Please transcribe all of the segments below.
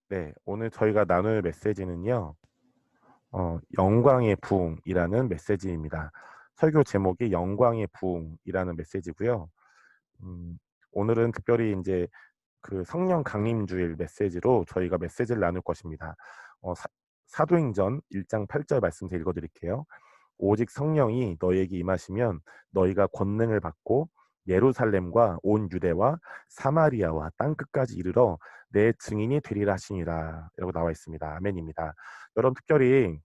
네, 오늘 저희가 나눌 메시지는요, 영광의 부흥이라는 메시지입니다. 설교 제목이 영광의 부흥이라는 메시지고요. 음, 오늘은 특별히 이제 그 성령 강림주일 메시지로 저희가 메시지를 나눌 것입니다. 사도행전 1장 8절 말씀 제가 읽어드릴게요. 오직 성령이 너희에게 임하시면 너희가 권능을 받고 예루살렘과 온 유대와 사마리아와 땅끝까지 이르러 내 증인이 되리라 하시니라. 라고 나와 있습니다. 아멘입니다. 여러분 특별히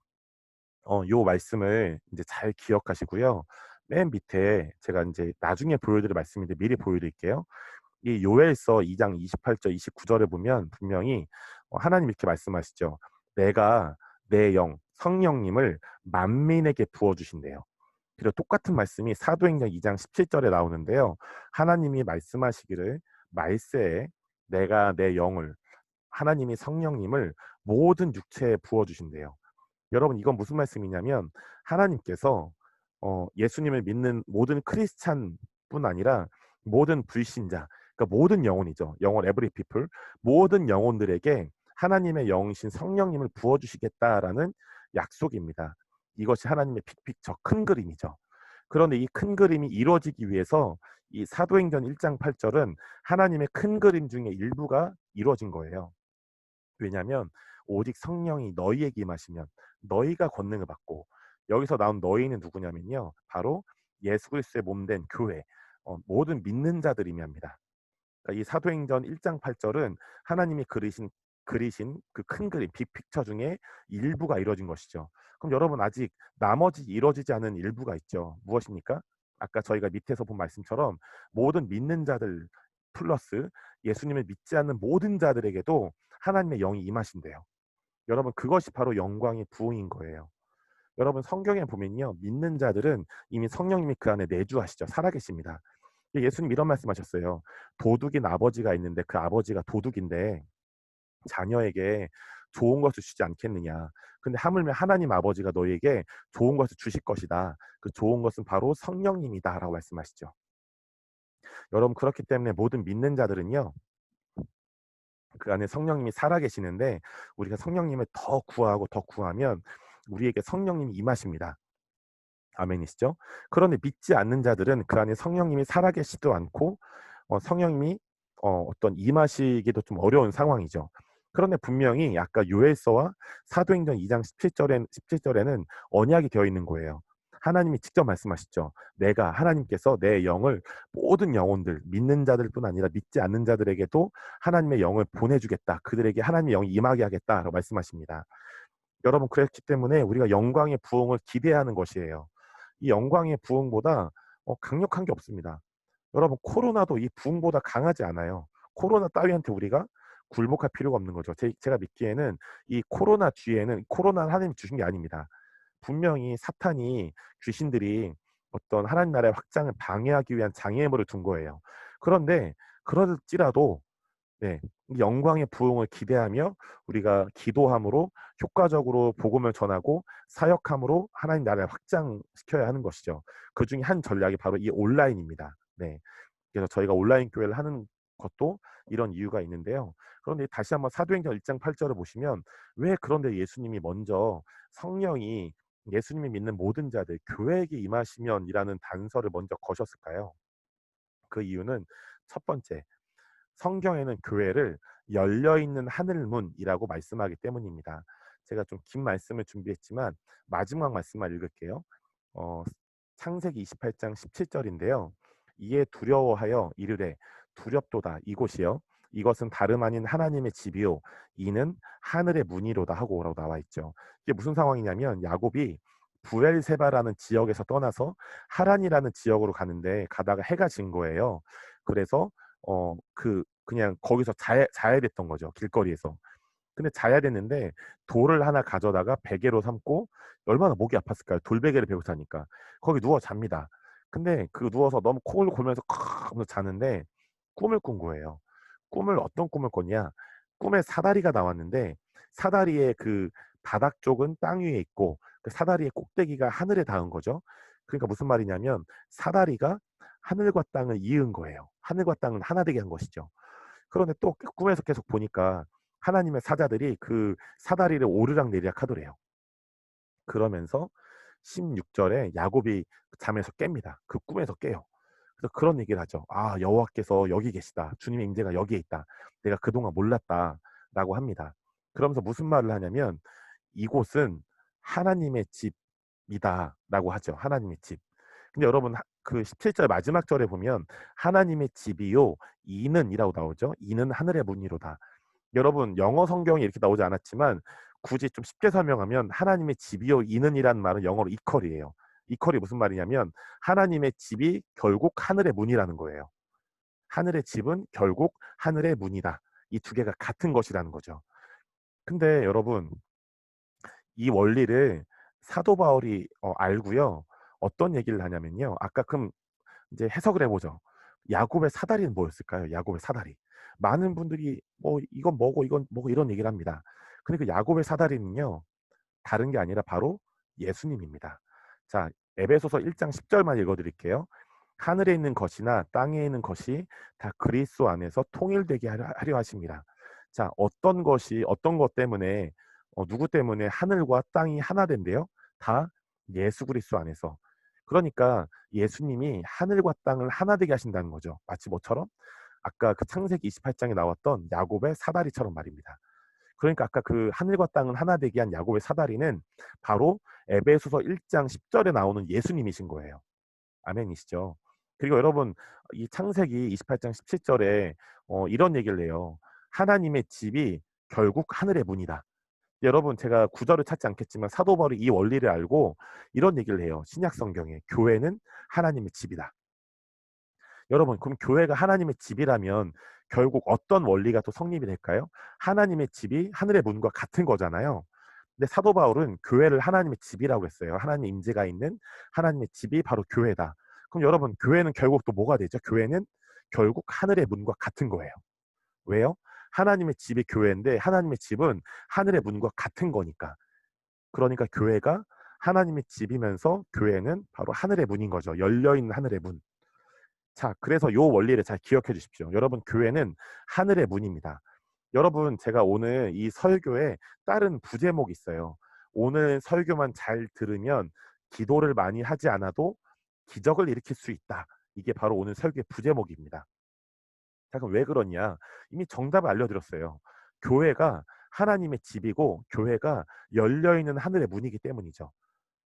요 말씀을 이제 잘 기억하시고요. 맨 밑에 제가 이제 나중에 보여드릴 말씀인데 미리 보여드릴게요. 이 요엘서 2장 28절 29절에 보면 분명히 하나님 이렇게 말씀하시죠. 내가 내 영 성령님을 만민에게 부어 주신대요. 그리고 똑같은 말씀이 사도행전 2장 17절에 나오는데요. 하나님이 말씀하시기를 말세에 내가 내 영을 하나님이 성령님을 모든 육체에 부어 주신대요. 여러분 이건 무슨 말씀이냐면 하나님께서 예수님을 믿는 모든 크리스찬뿐 아니라 모든 불신자, 그러니까 모든 영혼이죠. 영혼 every people, 모든 영혼들에게 하나님의 영이신 성령님을 부어 주시겠다라는 약속입니다. 이것이 하나님의 빅픽처 큰 그림이죠. 그런데 이 큰 그림이 이루어지기 위해서 이 사도행전 1장 8절은 하나님의 큰 그림 중에 일부가 이루어진 거예요. 왜냐하면 오직 성령이 너희에게 임하시면 너희가 권능을 받고, 여기서 나온 너희는 누구냐면요, 바로 예수 그리스도의 몸된 교회, 모든 믿는 자들이면입니다. 그러니까 이 사도행전 1장 8절은 하나님이 그리신 그 큰 그림 빅픽처 중에 일부가 이루어진 것이죠. 그럼 여러분 아직 나머지 이루어지지 않은 일부가 있죠. 무엇입니까? 아까 저희가 밑에서 본 말씀처럼 모든 믿는 자들 플러스 예수님을 믿지 않는 모든 자들에게도 하나님의 영이 임하신대요. 여러분 그것이 바로 영광의 부흥인 거예요. 여러분 성경에 보면요, 믿는 자들은 이미 성령님이 그 안에 내주하시죠. 살아계십니다. 예수님 이런 말씀하셨어요. 도둑인 아버지가 있는데 그 아버지가 도둑인데 자녀에게 좋은 것을 주지 않겠느냐. 근데 하물며 하나님 아버지가 너희에게 좋은 것을 주실 것이다. 그 좋은 것은 바로 성령님이다라고 말씀하시죠. 여러분 그렇기 때문에 모든 믿는 자들은요, 그 안에 성령님이 살아계시는데 우리가 성령님을 더 구하고 더 구하면 우리에게 성령님이 임하십니다. 아멘이시죠? 그런데 믿지 않는 자들은 그 안에 성령님이 살아계시도 않고 성령님이 어떤 임하시기도 좀 어려운 상황이죠. 그런데 분명히 아까 요엘서와 사도행전 2장 17절에는 언약이 되어 있는 거예요. 하나님이 직접 말씀하시죠. 내가 하나님께서 내 영을 모든 영혼들, 믿는 자들뿐 아니라 믿지 않는 자들에게도 하나님의 영을 보내주겠다. 그들에게 하나님의 영이 임하게 하겠다라고 말씀하십니다. 여러분 그렇기 때문에 우리가 영광의 부흥을 기대하는 것이에요. 이 영광의 부흥보다 강력한 게 없습니다. 여러분 코로나도 이 부흥보다 강하지 않아요. 코로나 따위한테 우리가 굴복할 필요가 없는 거죠. 제가 믿기에는 이 코로나 뒤에는 코로나는 하나님이 주신 게 아닙니다. 분명히 사탄이 귀신들이 어떤 하나님 나라의 확장을 방해하기 위한 장애물을 둔 거예요. 그런데 그럴지라도 네, 영광의 부흥을 기대하며 우리가 기도함으로 효과적으로 복음을 전하고 사역함으로 하나님 나라를 확장시켜야 하는 것이죠. 그 중에 한 전략이 바로 이 온라인입니다. 네. 그래서 저희가 온라인 교회를 하는 것도 이런 이유가 있는데요. 그런데 다시 한번 사도행전 1장 8절을 보시면 왜 그런데 예수님이 먼저 성령이 예수님이 믿는 모든 자들 교회에게 임하시면이라는 단서를 먼저 거셨을까요? 그 이유는 첫 번째, 성경에는 교회를 열려있는 하늘문이라고 말씀하기 때문입니다. 제가 좀 긴 말씀을 준비했지만 마지막 말씀만 읽을게요. 어, 창세기 28장 17절인데요. 이에 두려워하여 이르되 두렵도다 이곳이요. 이것은 다름 아닌 하나님의 집이요. 이는 하늘의 문이로다 하고라고 나와 있죠. 이게 무슨 상황이냐면 야곱이 부엘세바라는 지역에서 떠나서 하란이라는 지역으로 가는데 가다가 해가 진 거예요. 그래서 그냥 거기서 자야 됐던 거죠, 길거리에서. 근데 자야 됐는데 돌을 하나 가져다가 베개로 삼고 얼마나 목이 아팠을까요? 돌베개를 베고 자니까. 거기 누워 잡니다. 근데 그 누워서 너무 코를 골면서 콱 하면서 자는데 꿈을 꾼 거예요. 꿈을 어떤 꿈을 꿨냐? 꿈에 사다리가 나왔는데 사다리의 그 바닥 쪽은 땅 위에 있고 그 사다리의 꼭대기가 하늘에 닿은 거죠. 그러니까 무슨 말이냐면 사다리가 하늘과 땅을 이은 거예요. 하늘과 땅은 하나 되게 한 것이죠. 그런데 또 꿈에서 계속 보니까 하나님의 사자들이 그 사다리를 오르락내리락 하더래요. 그러면서 16절에 야곱이 잠에서 깹니다. 그 꿈에서 깨요. 그래서 그런 얘기를 하죠. "아 여호와께서 여기 계시다. 주님의 임재가 여기에 있다. 내가 그동안 몰랐다."라고 합니다. 그러면서 무슨 말을 하냐면 "이곳은 하나님의 집이다."라고 하죠. 하나님의 집. 근데 여러분 그 17절 마지막 절에 보면 "하나님의 집이요 이는이라고 나오죠. 이는 하늘의 문이로다." 여러분 영어 성경에 이렇게 나오지 않았지만 굳이 좀 쉽게 설명하면 하나님의 집이요 이는이라는 말은 영어로 이퀄이에요. 이퀄이 무슨 말이냐면 하나님의 집이 결국 하늘의 문이라는 거예요. 하늘의 집은 결국 하늘의 문이다. 이 두 개가 같은 것이라는 거죠. 근데 여러분 이 원리를 사도 바울이 알고요. 어떤 얘기를 하냐면요. 아까 그럼 이제 해석을 해 보죠. 야곱의 사다리는 뭐였을까요? 야곱의 사다리. 많은 분들이 뭐 "이건 뭐고 이건 뭐고." 이런 얘기를 합니다. 근데 그 야곱의 사다리는요. 다른 게 아니라 바로 예수님입니다. 자, 에베소서 1장 10 절만 읽어 드릴게요. "하늘에 있는 것이나 땅에 있는 것이 다 그리스도 안에서 통일되게 하려 하심이라." 자, 어떤 것이 어떤 것 때문에 누구 때문에 하늘과 땅이 하나 된대요? 다 예수 그리스도 안에서. 그러니까 예수님이 하늘과 땅을 하나 되게 하신다는 거죠. 마치 뭐처럼? 아까 그 창세기 28 장에 나왔던 야곱의 사다리처럼 말입니다. 그러니까 아까 그 하늘과 땅을 하나 되게 한 야곱의 사다리는 바로 에베소서 1장 10 절에 나오는 예수님이신 거예요. 아멘이시죠? 그리고 여러분 이 창세기 28장 17 절에 이런 얘기를 해요. "하나님의 집이 결국 하늘의 문이다." 여러분 제가 구절을 찾지 않겠지만 사도 바울이 이 원리를 알고 이런 얘기를 해요. 신약 성경에 "교회는 하나님의 집이다." 여러분 그럼 교회가 하나님의 집이라면 결국 어떤 원리가 또 성립이 될까요? 하나님의 집이 하늘의 문과 같은 거잖아요. 근데 사도 바울은 교회를 하나님의 집이라고 했어요. 하나님의 임재가 있는 하나님의 집이 바로 교회다. 그럼 여러분 교회는 결국 또 뭐가 되죠? 교회는 결국 하늘의 문과 같은 거예요. 왜요? 하나님의 집이 교회인데 하나님의 집은 하늘의 문과 같은 거니까. 그러니까 교회가 하나님의 집이면서 교회는 바로 하늘의 문인 거죠. 열려 있는 하늘의 문. 자, 그래서 요 원리를 잘 기억해 주십시오. 여러분 교회는 하늘의 문입니다. 여러분 제가 오늘 이 설교에 다른 부제목이 있어요. 오늘 설교만 잘 들으면 기도를 많이 하지 않아도 기적을 일으킬 수 있다. 이게 바로 오늘 설교의 부제목입니다. 자, 그럼 왜 그러냐? 이미 정답을 알려드렸어요. 교회가 하나님의 집이고 교회가 열려 있는 하늘의 문이기 때문이죠.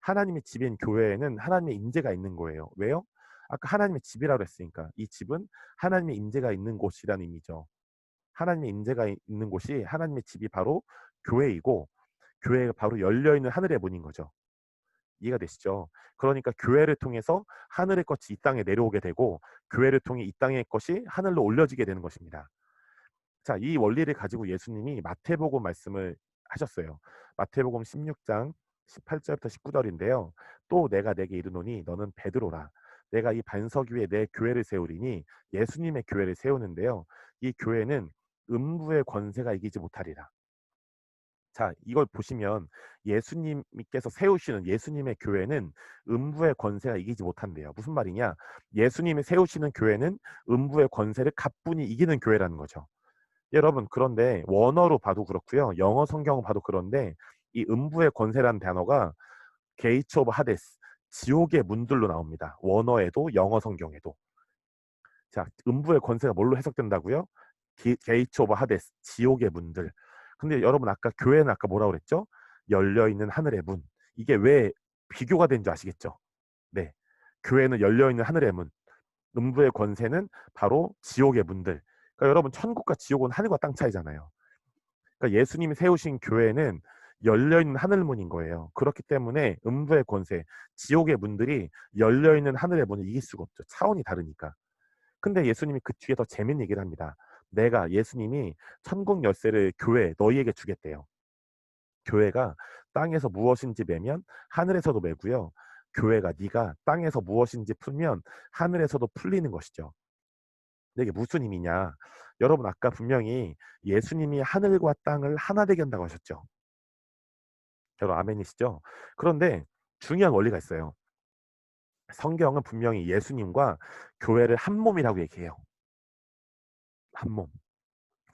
하나님의 집인 교회에는 하나님의 임재가 있는 거예요. 왜요? 아까 하나님의 집이라고 했으니까. 이 집은 하나님의 임재가 있는 곳이라는 의미죠. 하나님의 임재가 있는 곳이 하나님의 집이 바로 교회이고 교회가 바로 열려 있는 하늘의 문인 거죠. 이해가 되시죠? 그러니까 교회를 통해서 하늘의 것이 이 땅에 내려오게 되고 교회를 통해 이 땅의 것이 하늘로 올려지게 되는 것입니다. 자, 이 원리를 가지고 예수님이 마태복음 말씀을 하셨어요. 마태복음 16장 18절부터 19절인데요. "또 내가 내게 이르노니 너는 베드로라. 내가 이 반석 위에 내 교회를 세우리니." 예수님의 교회를 세우는데요. 이 교회는 음부의 권세가 이기지 못하리라. 자, 이걸 보시면 예수님께서 세우시는 예수님의 교회는 음부의 권세가 이기지 못한대요. 무슨 말이냐? 예수님이 세우시는 교회는 음부의 권세를 가뿐히 이기는 교회라는 거죠. 여러분 그런데 원어로 봐도 그렇고요. 영어 성경 봐도 그런데 이 음부의 권세라는 단어가 게이츠 오브 하데스 지옥의 문들로 나옵니다. 원어에도 영어 성경에도. 자, 음부의 권세가 뭘로 해석된다고요? 게이츠 오브 하데스 지옥의 문들. 근데 여러분 아까 교회는 아까 뭐라고 그랬죠? 열려 있는 하늘의 문. 이게 왜 비교가 된 줄 아시겠죠? 네. 교회는 열려 있는 하늘의 문. 음부의 권세는 바로 지옥의 문들. 그러니까 여러분 천국과 지옥은 하늘과 땅 차이잖아요. 그러니까 예수님이 세우신 교회는 열려 있는 하늘문인 거예요. 그렇기 때문에 음부의 권세, 지옥의 문들이 열려 있는 하늘의 문을 이길 수가 없죠. 차원이 다르니까. 근데 예수님이 그 뒤에 더 재밌는 얘기를 합니다. 내가 예수님이 천국 열쇠를 교회 너희에게 주겠대요. 교회가 땅에서 무엇인지 매면 하늘에서도 매고요. 교회가 네가 땅에서 무엇인지 풀면 하늘에서도 풀리는 것이죠. 근데 이게 무슨 의미냐? 여러분 아까 분명히 예수님이 하늘과 땅을 하나 되게 한다고 하셨죠. 여러분 아멘이시죠? 그런데 중요한 원리가 있어요. 성경은 분명히 예수님과 교회를 한 몸이라고 얘기해요. 한 몸.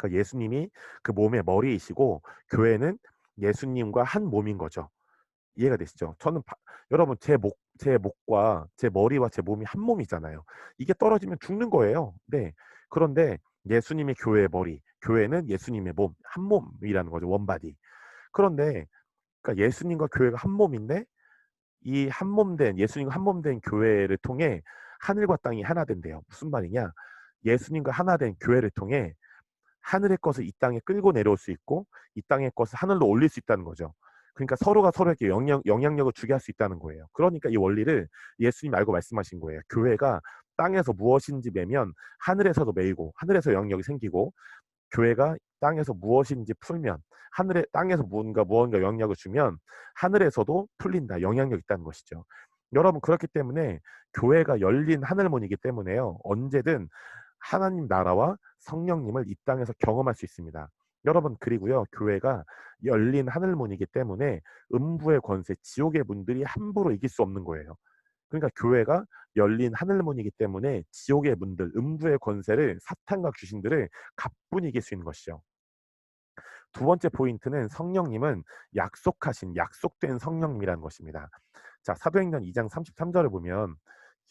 그러니까 예수님이 그 몸의 머리이시고 교회는 예수님과 한 몸인 거죠. 이해가 되시죠? 여러분 제 목과 제 머리와 제 몸이 한 몸이잖아요. 이게 떨어지면 죽는 거예요. 네. 그런데 예수님이 교회의 머리, 교회는 예수님의 몸, 한 몸이라는 거죠. 원바디. 그런데 그러니까 예수님과 교회가 한 몸인데 이 한 몸 된 예수님과 한 몸 된 교회를 통해 하늘과 땅이 하나 된대요. 무슨 말이냐? 예수님과 하나 된 교회를 통해 하늘의 것을 이 땅에 끌고 내려올 수 있고 이 땅의 것을 하늘로 올릴 수 있다는 거죠. 그러니까 서로가 서로에게 영향력을 주게 할 수 있다는 거예요. 그러니까 이 원리를 예수님이 알고 말씀하신 거예요. 교회가 땅에서 무엇인지 매면 하늘에서도 매이고 하늘에서 영향력이 생기고 교회가 땅에서 무엇인지 풀면 땅에서 무언가 영향력을 주면 하늘에서도 풀린다. 영향력이 있다는 것이죠. 여러분 그렇기 때문에 교회가 열린 하늘문이기 때문에요. 언제든 하나님 나라와 성령님을 이 땅에서 경험할 수 있습니다. 여러분 그리고요. 교회가 열린 하늘문이기 때문에 음부의 권세, 지옥의 문들이 함부로 이길 수 없는 거예요. 그러니까 교회가 열린 하늘문이기 때문에 지옥의 문들, 음부의 권세를 사탄과 귀신들을 가뿐히 이길 수 있는 것이죠. 두 번째 포인트는 성령님은 약속된 성령님이라는 것입니다. 자, 사도행전 2장 33절을 보면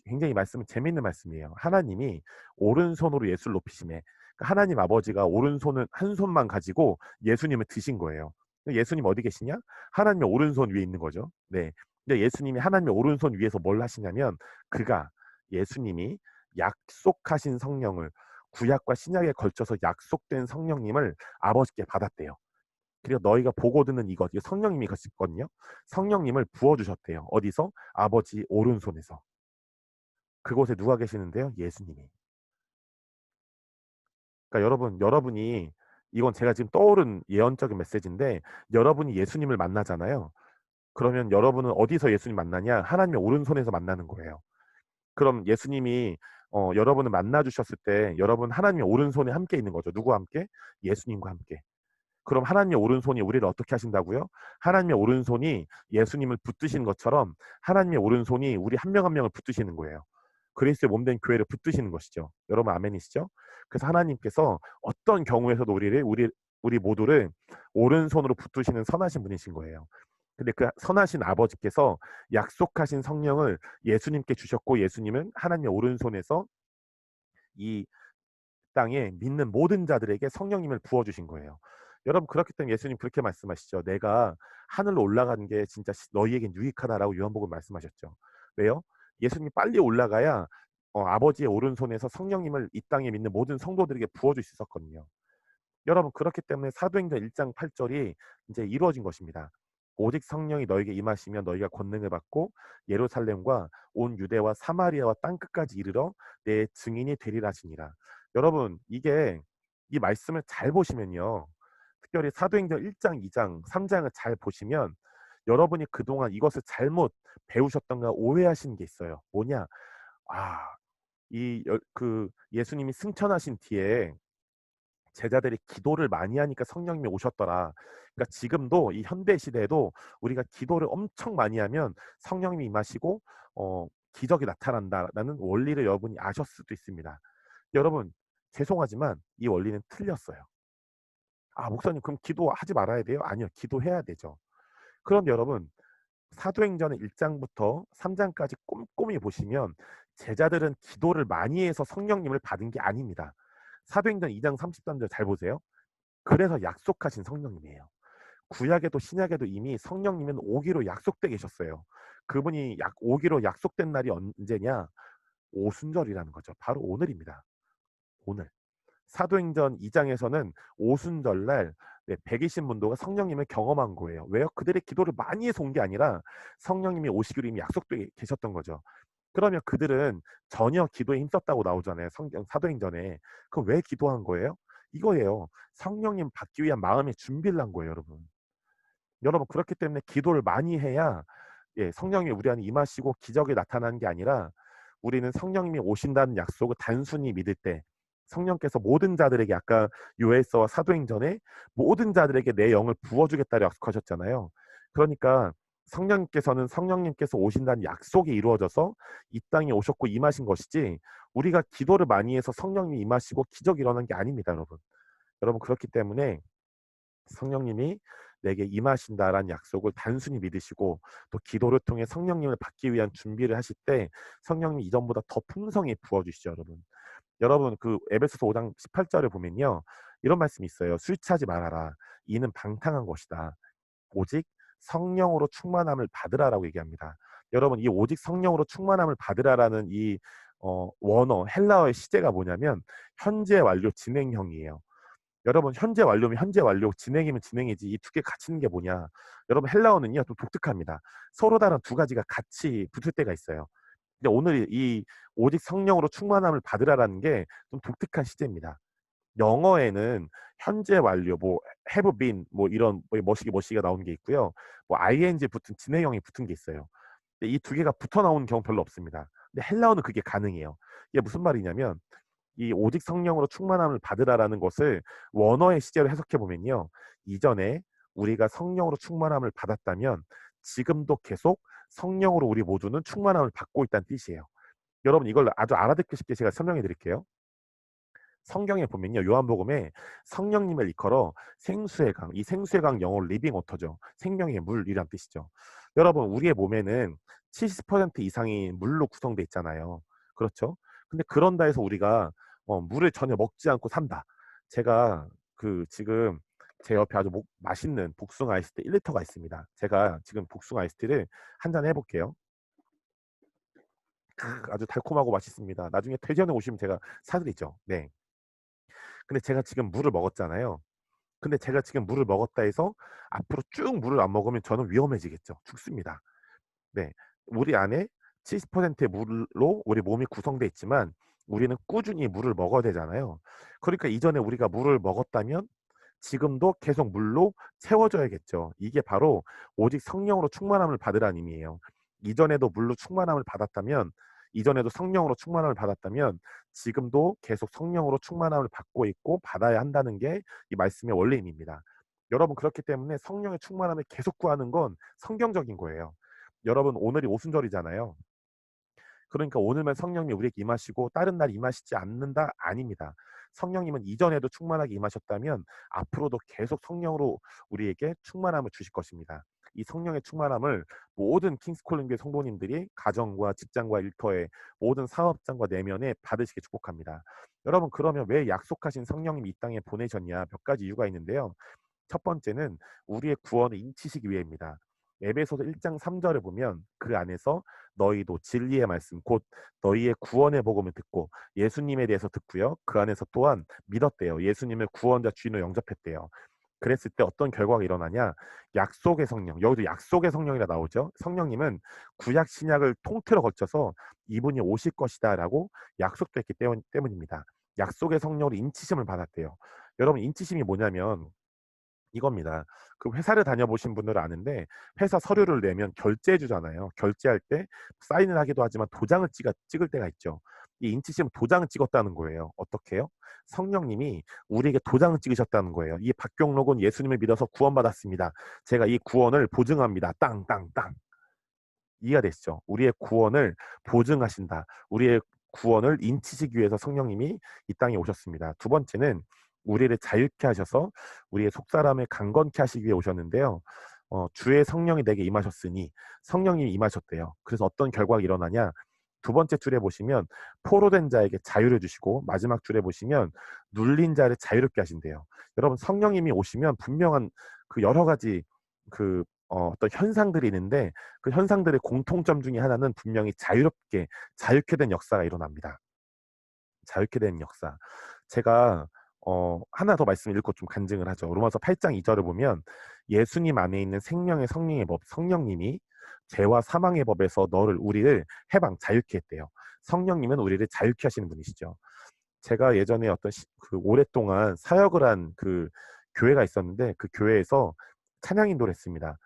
굉장히 재미있는 말씀이에요. 하나님이 오른손으로 예수를 높이심에 그러니까 하나님 아버지가 오른손은 한 손만 가지고 예수님을 드신 거예요. 예수님 어디 계시냐? 하나님의 오른손 위에 있는 거죠. 네. 근데 예수님이 하나님의 오른손 위에서 뭘 하시냐면 예수님이 약속하신 성령을 구약과 신약에 걸쳐서 약속된 성령님을 아버지께 받았대요. 그리고 너희가 보고 듣는 이거 성령님이 가셨거든요. 성령님을 부어주셨대요. 어디서? 아버지 오른손에서. 그곳에 누가 계시는데요? 예수님이. 그러니까 여러분이 이건 제가 지금 떠오른 예언적인 메시지인데 여러분이 예수님을 만나잖아요. 그러면 여러분은 어디서 예수님 만나냐? 하나님의 오른손에서 만나는 거예요. 그럼 예수님이 여러분을 만나 주셨을 때 여러분 하나님의 오른손에 함께 있는 거죠. 누구와 함께? 예수님과 함께. 그럼 하나님의 오른손이 우리를 어떻게 하신다고요? 하나님의 오른손이 예수님을 붙드신 것처럼 하나님의 오른손이 우리 한 명 한 명을 붙드시는 거예요. 그리스도의 몸된 교회를 붙드시는 것이죠. 여러분 아멘이시죠? 그래서 하나님께서 어떤 경우에서도 우리 모두를 오른손으로 붙드시는 선하신 분이신 거예요. 근데 그 선하신 아버지께서 약속하신 성령을 예수님께 주셨고 예수님은 하나님의 오른손에서 이 땅에 믿는 모든 자들에게 성령님을 부어주신 거예요. 여러분 그렇기 때문에 예수님 그렇게 말씀하시죠. 내가 하늘로 올라가는 게 진짜 너희에겐 유익하다라고 요한복음 말씀하셨죠. 왜요? 예수님이 빨리 올라가야 아버지의 오른손에서 성령님을 이 땅에 믿는 모든 성도들에게 부어줄 수 있었거든요. 여러분 그렇기 때문에 사도행전 1장 8절이 이제 이루어진 것입니다. 오직 성령이 너에게 임하시면 너희가 권능을 받고 예루살렘과 온 유대와 사마리아와 땅끝까지 이르러 내 증인이 되리라 하시니라. 여러분 이 말씀을 잘 보시면요. 특별히 사도행전 1장, 2장, 3장을 잘 보시면 여러분이 그동안 이것을 잘못 배우셨던가 오해하신 게 있어요. 뭐냐? 아, 예수님이 승천하신 뒤에 제자들이 기도를 많이 하니까 성령님이 오셨더라. 그러니까 지금도 이 현대 시대에도 우리가 기도를 엄청 많이 하면 성령님이 임하시고 기적이 나타난다라는 원리를 여러분이 아셨을 수도 있습니다. 여러분 죄송하지만 이 원리는 틀렸어요. 아 목사님 그럼 기도하지 말아야 돼요? 아니요. 기도해야 되죠. 그런데 여러분 사도행전의 1장부터 3장까지 꼼꼼히 보시면 제자들은 기도를 많이 해서 성령님을 받은 게 아닙니다. 사도행전 2장 33절 잘 보세요. 그래서 약속하신 성령님이에요. 구약에도 신약에도 이미 성령님은 오기로 약속돼 계셨어요. 그분이 오기로 약속된 날이 언제냐? 오순절이라는 거죠. 바로 오늘입니다. 오늘. 사도행전 2장에서는 오순절날 120문도가 성령님을 경험한 거예요. 왜요? 그들의 기도를 많이 해서 온 게 아니라 성령님이 오시기로 이미 약속돼 계셨던 거죠. 그러면 그들은 전혀 기도에 힘썼다고 나오잖아요. 사도행전에. 그럼 왜 기도한 거예요? 이거예요. 성령님 받기 위한 마음의 준비를 한 거예요, 여러분. 여러분 그렇기 때문에 기도를 많이 해야 성령이 우리 안에 임하시고 기적이 나타나는 게 아니라 우리는 성령님이 오신다는 약속을 단순히 믿을 때 성령께서 모든 자들에게 아까 요엘서와 사도행전에 모든 자들에게 내 영을 부어주겠다고 약속하셨잖아요. 그러니까 성령님께서 오신다는 약속이 이루어져서 이 땅에 오셨고 임하신 것이지 우리가 기도를 많이 해서 성령님이 임하시고 기적이 일어난 게 아닙니다, 여러분. 여러분 그렇기 때문에 성령님이 내게 임하신다라는 약속을 단순히 믿으시고 또 기도를 통해 성령님을 받기 위한 준비를 하실 때 성령님이 이전보다 더 풍성히 부어 주시죠, 여러분. 여러분 그 에베소서 5장 18절을 보면요. 이런 말씀이 있어요. "술 취하지 말아라. 이는 방탕한 것이다. 오직 성령으로 충만함을 받으라라고 얘기합니다. 여러분 이 오직 성령으로 충만함을 받으라라는 이 원어 헬라어의 시제가 뭐냐면 현재 완료 진행형이에요. 여러분 현재 완료면 현재 완료, 진행이면 진행이지 이 두 개 같이 있는 게 뭐냐. 여러분 헬라어는요 좀 독특합니다. 서로 다른 두 가지가 같이 붙을 때가 있어요. 근데 오늘 이 오직 성령으로 충만함을 받으라라는 게 좀 독특한 시제입니다. 영어에는 현재 완료 뭐 have been 뭐 이런 뭐 머시기가 나오는 게 있고요. 뭐 ing 붙은 진행형이 붙은 게 있어요. 근데 이 두 개가 붙어 나오는 경우 별로 없습니다. 근데 헬라어는 그게 가능해요. 이게 무슨 말이냐면 이 오직 성령으로 충만함을 받으라라는 것을 원어의 시제로 해석해 보면요. 이전에 우리가 성령으로 충만함을 받았다면 지금도 계속 성령으로 우리 모두는 충만함을 받고 있다는 뜻이에요. 여러분 이걸 아주 알아듣기 쉽게 제가 설명해 드릴게요. 성경에 보면요. 요한복음에 성령님을 일컬어 생수의 강, 이 생수의 강 영어로 리빙 워터죠. 생명의 물이란 뜻이죠. 여러분 우리의 몸에는 70% 이상이 물로 구성돼 있잖아요. 그렇죠? 근데 그런다 해서 우리가 물을 전혀 먹지 않고 산다. 제가 그 지금 제 옆에 아주 맛있는 복숭아 아이스티 1리터가 있습니다. 제가 지금 복숭아 아이스티를 한 잔 해볼게요. 아주 달콤하고 맛있습니다. 나중에 대전에 오시면 제가 사드리죠. 네. 근데 제가 지금 물을 먹었잖아요. 근데 제가 지금 물을 먹었다 해서 앞으로 쭉 물을 안 먹으면 저는 위험해지겠죠. 죽습니다. 네. 우리 안에 70%의 물로 우리 몸이 구성되어 있지만 우리는 꾸준히 물을 먹어야 되잖아요. 그러니까 이전에 우리가 물을 먹었다면 지금도 계속 물로 채워져야겠죠. 이게 바로 오직 성령으로 충만함을 받으라는 의미예요. 이전에도 물로 충만함을 받았다면 이전에도 성령으로 충만함을 받았다면 지금도 계속 성령으로 충만함을 받고 있고 받아야 한다는 게 이 말씀의 원리입니다. 여러분 그렇기 때문에 성령의 충만함을 계속 구하는 건 성경적인 거예요. 여러분 오늘이 오순절이잖아요. 그러니까 오늘만 성령님이 우리에게 임하시고 다른 날 임하시지 않는다? 아닙니다. 성령님은 이전에도 충만하게 임하셨다면 앞으로도 계속 성령으로 우리에게 충만함을 주실 것입니다. 이 성령의 충만함을 모든 킹스콜링교회 성도님들이 가정과 직장과 일터에 모든 사업장과 내면에 받으시길 축복합니다. 여러분 그러면 왜 약속하신 성령님이 이 땅에 보내셨냐? 몇 가지 이유가 있는데요. 첫 번째는 우리의 구원을 인치시기 위해입니다. 에베소서 1장 3절을 보면 그 안에서 너희도 진리의 말씀 곧 너희의 구원의 복음을 듣고 예수님에 대해서 듣고요. 그 안에서 또한 믿었대요. 예수님을 구원자 주인으로 영접했대요. 그랬을 때 어떤 결과가 일어나냐? 약속의 성령. 여기도 약속의 성령이라 나오죠. 성령님은 구약 신약을 통틀어 거쳐서 이분이 오실 것이다라고 약속됐기 때문입니다. 약속의 성령으로 인치심을 받았대요. 여러분 인치심이 뭐냐면 이겁니다. 그 회사를 다녀보신 분들은 아는데 회사 서류를 내면 결제해 주잖아요. 결제할 때 사인을 하기도 하지만 도장을 찍을 때가 있죠. 이 인치심은 도장을 찍었다는 거예요. 어떻게 해요? 성령님이 우리에게 도장을 찍으셨다는 거예요. 이 박경록은 예수님을 믿어서 구원받았습니다. 제가 이 구원을 보증합니다. 땅, 땅, 땅. 이해가 되시죠? 우리의 구원을 보증하신다. 우리의 구원을 인치시기 위해서 성령님이 이 땅에 오셨습니다. 두 번째는 우리를 자유케 하셔서 우리의 속사람을 강건케 하시기 위해 오셨는데요. 주의 성령이 내게 임하셨으니 성령님이 임하셨대요. 그래서 어떤 결과가 일어나냐? 두 번째 줄에 보시면 포로된 자에게 자유를 주시고 마지막 줄에 보시면 눌린 자를 자유롭게 하신대요. 여러분 성령님이 오시면 분명한 그 여러 가지 그 어떤 현상들이 있는데 그 현상들의 공통점 중에 하나는 분명히 자유케 된 역사가 일어납니다. 자유케 된 역사. 제가 하나 더 말씀 읽고 좀 간증을 하죠. 로마서 8장 2절을 보면 예수님 안에 있는 생명의 성령의 법, 성령님이 죄와 사망의 법에서 우리를 해방, 자유케 했대요. 성령님은 우리를 자유케 하시는 분이시죠. 제가 예전에 그 오랫동안 사역을 한 그 교회가 있었는데 그 교회에서 찬양 인도를 했습니다.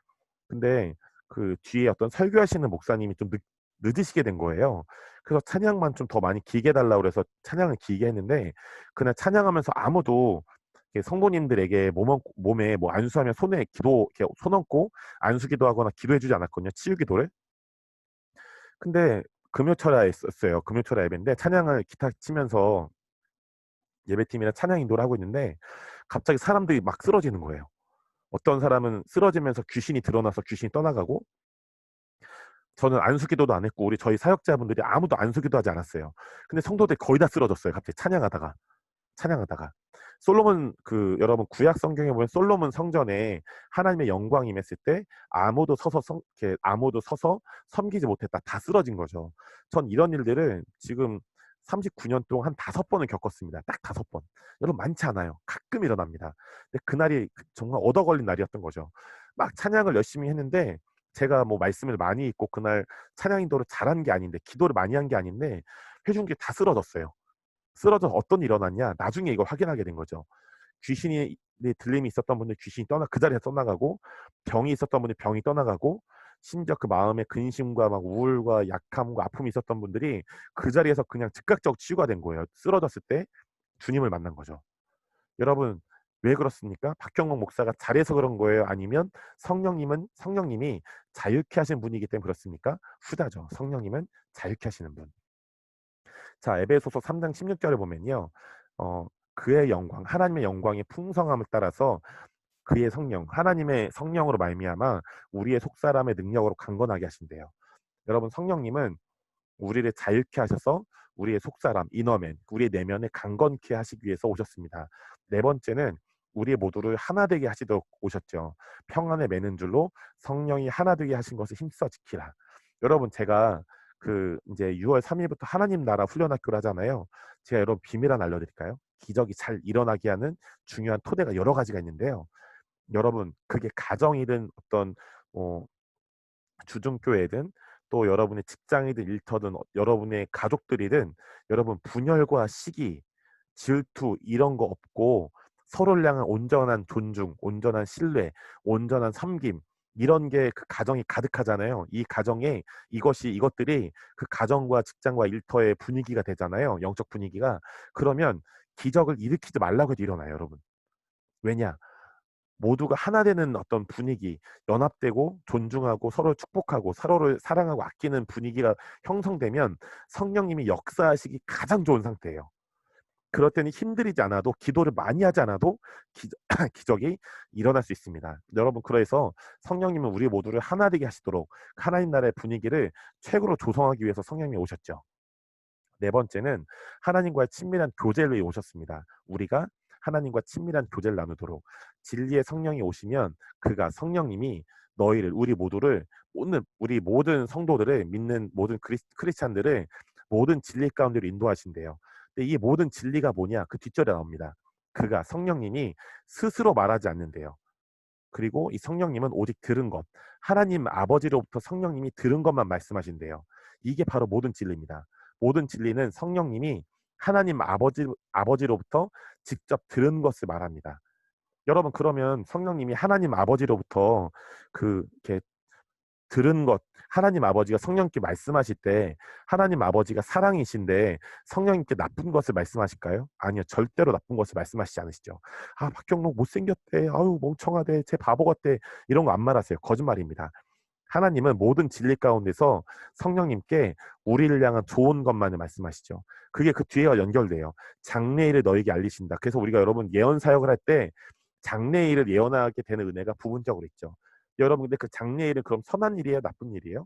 근데 그 뒤에 어떤 설교하시는 목사님이 좀 늦으시게 된 거예요. 그래서 찬양만 좀 더 많이 길게 해 달라고 그래서 찬양을 길게 했는데 그날 찬양하면서 아무도 성도님들에게 몸에 뭐 안수하면 손에 이렇게 손 얹고 안수 기도하거나 기도해 주지 않았거든요, 치유 기도를. 근데 금요철야였어요. 금요철야 예배인데 찬양을 기타 치면서 예배팀이랑 찬양 인도를 하고 있는데 갑자기 사람들이 막 쓰러지는 거예요. 어떤 사람은 쓰러지면서 귀신이 드러나서 귀신이 떠나가고, 저는 안수기도도 안 했고 우리 저희 사역자분들이 아무도 안수기도 하지 않았어요. 근데 성도들이 거의 다 쓰러졌어요. 갑자기 찬양하다가 솔로몬, 여러분 구약 성경에 보면 솔로몬 성전에 하나님의 영광이 임했을 때 아무도 서서 섬기지 못했다. 다 쓰러진 거죠. 전 이런 일들을 지금 39년 동안 한 5번을 겪었습니다. 딱 5번. 여러분 많지 않아요. 가끔 일어납니다. 근데 그날이 정말 얻어 걸린 날이었던 거죠. 막 찬양을 열심히 했는데, 제가 뭐 말씀을 많이 읽고 그날 찬양 인도를 잘한 게 아닌데, 기도를 많이 한 게 아닌데, 회중들이 다 쓰러졌어요. 쓰러져 어떤 일이 일어났냐? 나중에 이걸 확인하게 된 거죠. 귀신이 들림이 있었던 분들 귀신이 그 자리에서 떠나가고, 병이 있었던 분들 병이 떠나가고, 심지어 그 마음에 근심과 막 우울과 약함과 아픔이 있었던 분들이 그 자리에서 그냥 즉각적으로 치유가 된 거예요. 쓰러졌을 때 주님을 만난 거죠. 여러분 왜 그렇습니까? 박경록 목사가 잘해서 그런 거예요? 아니면 성령님이 자유케 하신 분이기 때문에 그렇습니까? 후자죠. 성령님은 자유케 하시는 분. 자, 에베소서 3장 16절에 보면요. 그의 영광, 하나님의 영광의 풍성함을 따라서 그의 성령, 하나님의 성령으로 말미암아 우리의 속사람의 능력으로 강건하게 하신대요. 여러분 성령님은 우리를 자유케 하셔서 우리의 속사람, 이너맨, 우리의 내면을 강건케 하시기 위해서 오셨습니다. 네 번째는 우리 모두를 하나 되게 하시도록 오셨죠. 평안에 매는 줄로 성령이 하나 되게 하신 것을 힘써 지키라. 여러분 제가 이제 6월 3일부터 하나님 나라 훈련학교를 하잖아요. 제가 여러분 비밀 하나 알려드릴까요? 기적이 잘 일어나게 하는 중요한 토대가 여러 가지가 있는데요. 여러분 그게 가정이든 어떤 주중교회든 또 여러분의 직장이든 일터든 여러분의 가족들이든, 여러분 분열과 시기, 질투 이런 거 없고 서로를 향한 온전한 존중, 온전한 신뢰, 온전한 섬김, 이런 게 그 가정이 가득하잖아요. 이 가정에 이것들이 그 가정과 직장과 일터의 분위기가 되잖아요. 영적 분위기가. 그러면 기적을 일으키지 말라고 해도 일어나요, 여러분. 왜냐? 모두가 하나 되는 어떤 분위기, 연합되고 존중하고 서로 축복하고 서로를 사랑하고 아끼는 분위기가 형성되면 성령님이 역사하시기 가장 좋은 상태예요. 그럴 때는 힘들이지 않아도, 기도를 많이 하지 않아도 기적이 일어날 수 있습니다. 여러분 그래서 성령님은 우리 모두를 하나 되게 하시도록 하나님 나라의 분위기를 최고로 조성하기 위해서 성령님이 오셨죠. 네 번째는 하나님과의 친밀한 교제를 위해 오셨습니다. 우리가 하나님과 친밀한 교제를 나누도록. 진리의 성령이 오시면 그가 성령님이 우리 모든 성도들을, 믿는 모든 크리스찬들을 모든 진리 가운데로 인도하신대요. 근데 이 모든 진리가 뭐냐? 그 뒷절에 나옵니다. 그가 성령님이 스스로 말하지 않는데요. 그리고 이 성령님은 오직 들은 것, 하나님 아버지로부터 성령님이 들은 것만 말씀하신대요. 이게 바로 모든 진리입니다. 모든 진리는 성령님이 하나님 아버지로부터 직접 들은 것을 말합니다. 여러분 그러면 성령님이 하나님 아버지로부터 이렇게 들은 것, 하나님 아버지가 성령께 말씀하실 때 하나님 아버지가 사랑이신데 성령님께 나쁜 것을 말씀하실까요? 아니요. 절대로 나쁜 것을 말씀하시지 않으시죠. 아, 박경록 못생겼대. 아유, 멍청하대. 쟤 바보 같대. 이런 거 안 말하세요. 거짓말입니다. 하나님은 모든 진리 가운데서 성령님께 우리를 향한 좋은 것만을 말씀하시죠. 그게 그 뒤에가 연결돼요. 장래일을 너에게 알리신다. 그래서 우리가 여러분 예언 사역을 할 때 장래일을 예언하게 되는 은혜가 부분적으로 있죠. 여러분 근데 그 장래일은 그럼 선한 일이에요? 나쁜 일이에요?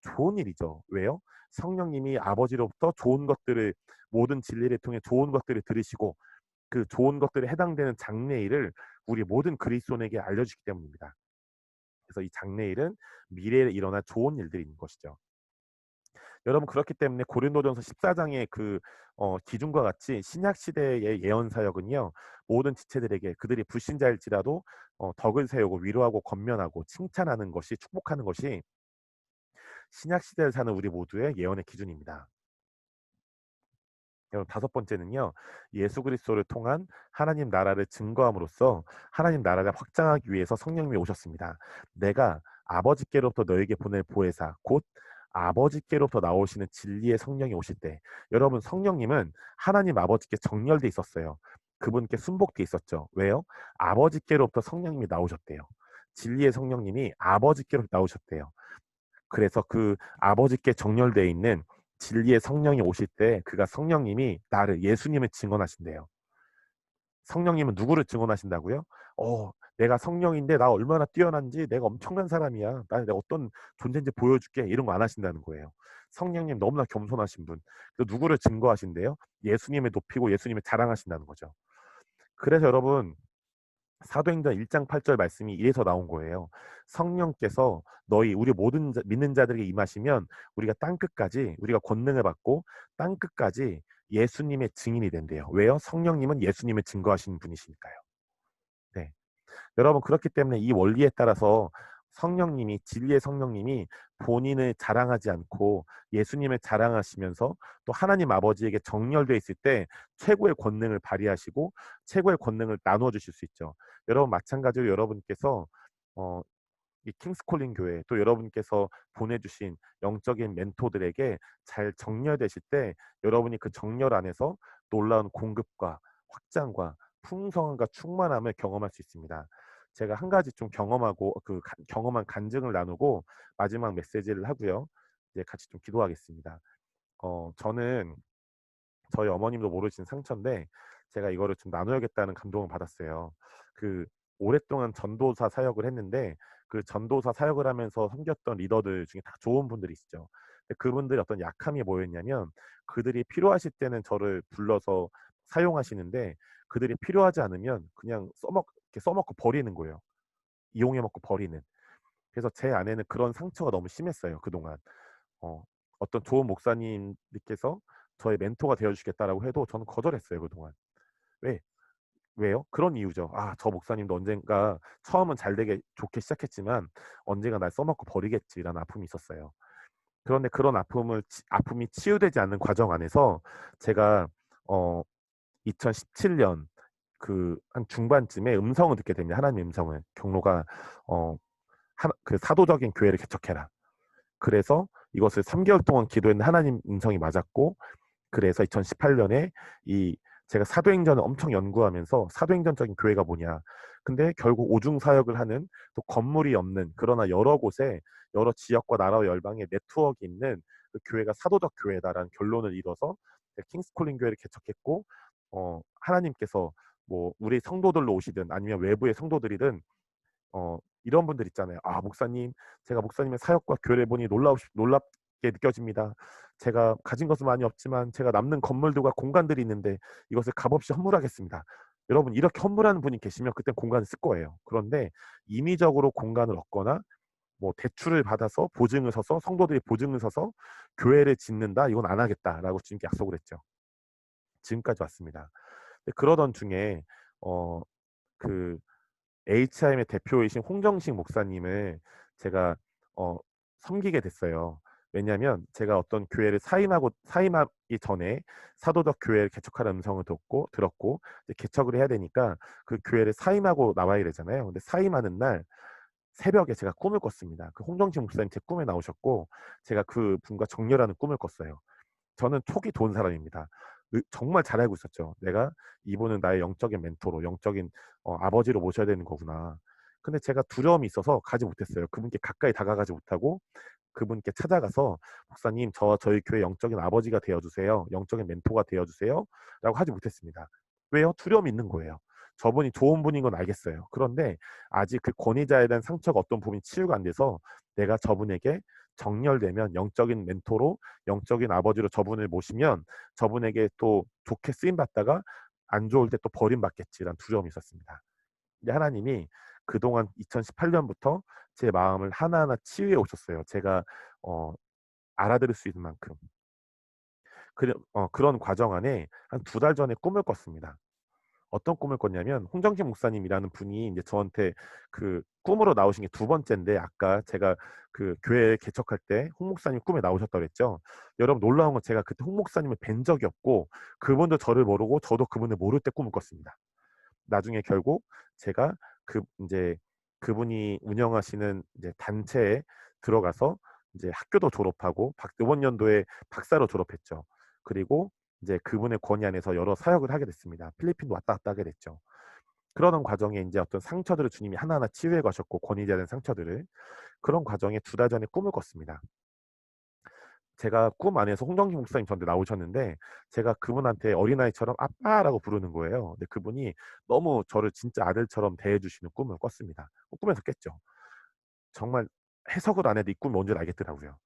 좋은 일이죠. 왜요? 성령님이 아버지로부터 좋은 것들을, 모든 진리를 통해 좋은 것들을 들으시고 그 좋은 것들에 해당되는 장래일을 우리 모든 그리스도인에게 알려주기 때문입니다. 그래서 이 장래일은 미래에 일어날 좋은 일들인 것이죠. 여러분 그렇기 때문에 고린도전서 14장의 기준과 같이 신약 시대의 예언 사역은요, 모든 지체들에게 그들이 불신자일지라도 덕을 세우고 위로하고 권면하고 칭찬하는 것이, 축복하는 것이 신약 시대를 사는 우리 모두의 예언의 기준입니다. 여러분 다섯 번째는요, 예수 그리스도를 통한 하나님 나라를 증거함으로써 하나님 나라를 확장하기 위해서 성령님이 오셨습니다. 내가 아버지께로부터 너에게 보낼 보혜사 곧 아버지께로부터 나오시는 진리의 성령이 오실 때, 여러분 성령님은 하나님 아버지께 정렬돼 있었어요. 그분께 순복돼 있었죠. 왜요? 아버지께로부터 성령님이 나오셨대요. 진리의 성령님이 아버지께로부터 나오셨대요. 그래서 그 아버지께 정렬되어 있는 진리의 성령이 오실 때 그가 성령님이 예수님을 증언하신대요. 성령님은 누구를 증언하신다고요? 내가 성령인데 나 얼마나 뛰어난지 내가 엄청난 사람이야. 내가 어떤 존재인지 보여줄게. 이런 거 안 하신다는 거예요. 성령님 너무나 겸손하신 분. 그 누구를 증거하신대요? 예수님을 높이고 예수님을 자랑하신다는 거죠. 그래서 여러분 사도행전 1장 8절 말씀이 이래서 나온 거예요. 성령께서 우리 모든 믿는 자들에게 임하시면 우리가 땅끝까지 우리가 권능을 받고 땅끝까지 예수님의 증인이 된대요. 왜요? 성령님은 예수님을 증거하시는 분이시니까요. 네. 여러분 그렇기 때문에 이 원리에 따라서 성령님이 진리의 성령님이 본인을 자랑하지 않고 예수님을 자랑하시면서 또 하나님 아버지에게 정렬되어 있을 때 최고의 권능을 발휘하시고 최고의 권능을 나누어 주실 수 있죠. 여러분 마찬가지로 여러분께서 어, 이 킹스콜링 교회 또 여러분께서 보내주신 영적인 멘토들에게 잘 정렬되실 때 여러분이 그 정렬 안에서 놀라운 공급과 확장과 풍성함과 충만함을 경험할 수 있습니다. 제가 한 가지 좀 경험하고 경험한 간증을 나누고 마지막 메시지를 하고요. 이제 같이 좀 기도하겠습니다. 저는 저희 어머님도 모르시는 상처인데 제가 이거를 좀 나눠야겠다는 감동을 받았어요. 그 오랫동안 전도사 사역을 했는데 그 전도사 사역을 하면서 섬겼던 리더들 중에 다 좋은 분들이시죠. 근데 그분들이 어떤 약함이 뭐였냐면 그들이 필요하실 때는 저를 불러서 사용하시는데 그들이 필요하지 않으면 그냥 이렇게 써먹고 버리는 거예요. 이용해 먹고 버리는. 그래서 제 안에는 그런 상처가 너무 심했어요, 그동안. 어, 어떤 좋은 목사님께서 저의 멘토가 되어 주시겠다라고 해도 저는 거절했어요, 그동안. 왜? 왜요? 그런 이유죠. 저 목사님도 언젠가 처음은 잘 되게 좋게 시작했지만 언젠가 날 써먹고 버리겠지라는 아픔이 있었어요. 그런데 그런 아픔이 치유되지 않는 과정 안에서 제가 어, 2017년 그 한 중반쯤에 음성을 듣게 됩니다. 하나님의 음성을. 경로가 어, 그 사도적인 교회를 개척해라. 그래서 이것을 3개월 동안 기도했는데 하나님 음성이 맞았고 그래서 2018년에 이 제가 사도행전을 엄청 연구하면서 사도행전적인 교회가 뭐냐. 근데 결국 오중 사역을 하는 또 건물이 없는 그러나 여러 곳에 여러 지역과 나라와 열방의 네트워크 있는 그 교회가 사도적 교회다라는 결론을 이뤄서 킹스콜링 교회를 개척했고 하나님께서 뭐 우리 성도들로 오시든 아니면 외부의 성도들이든 이런 분들 있잖아요. 목사님, 제가 목사님의 사역과 교회를 보니 놀랍게 느껴집니다. 제가 가진 것은 많이 없지만 제가 남는 건물들과 공간들이 있는데 이것을 값없이 헌물하겠습니다. 여러분 이렇게 헌물하는 분이 계시면 그때 공간을 쓸 거예요. 그런데 임의적으로 공간을 얻거나 뭐 대출을 받아서 보증을 서서 성도들이 보증을 서서 교회를 짓는다 이건 안 하겠다라고 주님께 약속을 했죠. 지금까지 왔습니다. 그러던 중에 그 HIM의 대표이신 홍정식 목사님을 제가 어, 섬기게 됐어요. 왜냐하면 제가 어떤 교회를 사임하기 전에 사도적 교회를 개척하는 음성을 들었고 이제 개척을 해야 되니까 그 교회를 사임하고 나와야 되잖아요. 근데 사임하는 날 새벽에 제가 꿈을 꿨습니다. 그 홍정식 목사님 제 꿈에 나오셨고 제가 그 분과 정렬하는 꿈을 꿨어요. 저는 촉이 돈 사람입니다. 정말 잘 알고 있었죠. 내가 이분은 나의 영적인 멘토로, 영적인 아버지로 모셔야 되는 거구나. 근데 제가 두려움이 있어서 가지 못했어요. 그분께 가까이 다가가지 못하고 그분께 찾아가서 목사님 저희 교회 영적인 아버지가 되어주세요. 영적인 멘토가 되어주세요. 라고 하지 못했습니다. 왜요? 두려움이 있는 거예요. 저분이 좋은 분인 건 알겠어요. 그런데 아직 그 권위자에 대한 상처가 어떤 부분이 치유가 안 돼서 내가 저분에게 정렬되면 영적인 멘토로 영적인 아버지로 저분을 모시면 저분에게 또 좋게 쓰임 받다가 안 좋을 때 또 버림받겠지라는 두려움이 있었습니다. 근데 하나님이 그동안 2018년부터 제 마음을 하나하나 치유해 오셨어요. 제가 어, 알아들을 수 있는 만큼. 그런 과정 안에 한 2달 전에 꿈을 꿨습니다. 어떤 꿈을 꿨냐면 홍정식 목사님이라는 분이 이제 저한테 그 꿈으로 나오신 게 2번째인데 아까 제가 그 교회 개척할 때 홍 목사님 꿈에 나오셨다고 그랬죠. 여러분 놀라운 건 제가 그때 홍 목사님을 뵌 적이 없고 그분도 저를 모르고 저도 그분을 모를 때 꿈을 꿨습니다. 나중에 결국 제가 이제 그분이 운영하시는 이제 단체에 들어가서 이제 학교도 졸업하고 이번 연도에 박사로 졸업했죠. 그리고 이제 그분의 권위 안에서 여러 사역을 하게 됐습니다. 필리핀도 왔다 갔다 하게 됐죠. 그러던 과정에 이제 어떤 상처들을 주님이 하나하나 치유해 가셨고 권위자된 상처들을 그런 과정에 2달 전에 꿈을 꿨습니다. 제가 꿈 안에서 홍정기 목사님 저한테 나오셨는데 제가 그분한테 어린아이처럼 아빠라고 부르는 거예요. 근데 그분이 너무 저를 진짜 아들처럼 대해 주시는 꿈을 꿨습니다. 꿈에서 깼죠. 정말 해석을 안 해도 이 꿈이 뭔 줄 알겠더라고요.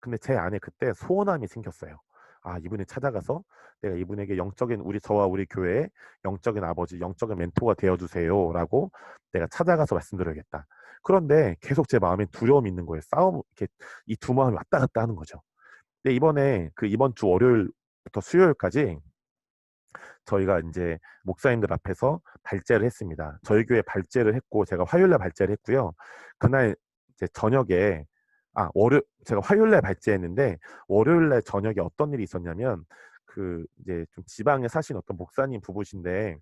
근데 제 안에 그때 소원함이 생겼어요. 아, 이분을 찾아가서 내가 이분에게 영적인 저와 우리 교회의 영적인 아버지, 영적인 멘토가 되어 주세요라고 내가 찾아가서 말씀드려야겠다. 그런데 계속 제 마음에 두려움이 있는 거예요. 싸움 이렇게 이 두 마음이 왔다 갔다 하는 거죠. 근데 이번에 이번 주 월요일부터 수요일까지 저희가 이제 목사님들 앞에서 발제를 했습니다. 저희 교회 발제를 했고 제가 화요일 날 발제를 했고요. 그날 이제 저녁에 제가 화요일 날 발제했는데 월요일 날 저녁에 어떤 일이 있었냐면 이제 좀 지방에 사신 어떤 목사님 부부신데